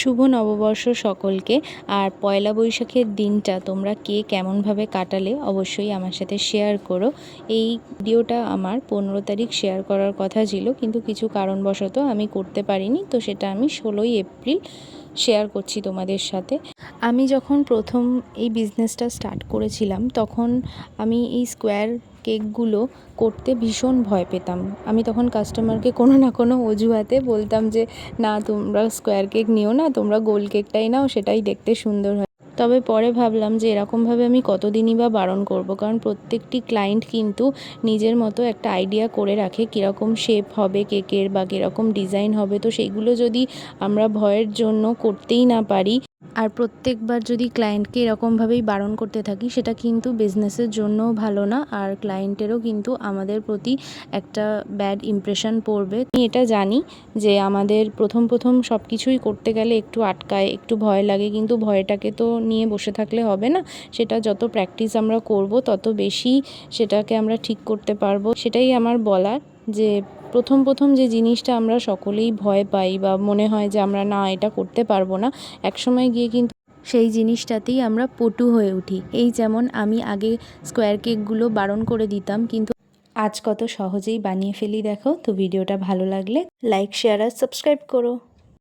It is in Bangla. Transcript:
শুভ নববর্ষ সকলকে। আর পয়লা বৈশাখের দিনটা তোমরা কে কেমনভাবে কাটালে অবশ্যই আমার সাথে শেয়ার করো। এই ভিডিওটা আমার 15 তারিখ শেয়ার করার কথা ছিল, কিন্তু কিছু কারণবশত আমি করতে পারিনি, তো সেটা আমি 16ই এপ্রিল শেয়ার করছি তোমাদের সাথে। আমি যখন প্রথম এই বিজনেসটা স্টার্ট করেছিলাম তখন আমি এই স্কোয়ার কেকগুলো করতে ভীষণ ভয় পেতাম। আমি তখন কাস্টমারকে কোনো না কোনো অজুহাতে বলতাম যে না, তোমরা স্কোয়ার কেক নিও না, তোমরা গোল কেকটাই নাও, সেটাই দেখতে সুন্দর হয়। তবে পরে ভাবলাম যে এরকমভাবে আমি কতদিনই বা বারণ করব, কারণ প্রত্যেকটি ক্লায়েন্ট কিন্তু নিজের মতো একটা আইডিয়া করে রাখে কীরকম শেপ হবে কেকের বা কীরকম ডিজাইন হবে। তো সেইগুলো যদি আমরা ভয়ের জন্য করতেই না পারি আর প্রত্যেকবার যদি ক্লায়েন্টকে এরকমভাবেই বারণ করতে থাকি, সেটা কিন্তু বিজনেসের জন্যও ভালো না, আর ক্লায়েন্টেরও কিন্তু আমাদের প্রতি একটা ব্যাড ইমপ্রেশন পড়বে। আমি এটা জানি যে আমাদের প্রথম সব কিছুই করতে গেলে একটু আটকায়, একটু ভয় লাগে, কিন্তু ভয়টাকে তো নিয়ে বসে থাকলে হবে না। সেটা যত প্র্যাকটিস আমরা করব তত বেশি সেটাকে আমরা ঠিক করতে পারবো। সেটাই আমার বলার, যে প্রথম যে জিনিসটা আমরা সকলেই ভয় পাই বা মনে হয় যে আমরা না এটা করতে পারবো না, একসময় গিয়ে কিন্তু সেই জিনিসটাতেই আমরা পটু হয়ে উঠি। এই যেমন আমি আগে স্কোয়ার কেকগুলো বারণ করে দিতাম, কিন্তু আজ কত সহজেই বানিয়ে ফেলি দেখো। তো ভিডিওটা ভালো লাগলে লাইক, শেয়ার আর সাবস্ক্রাইব করো।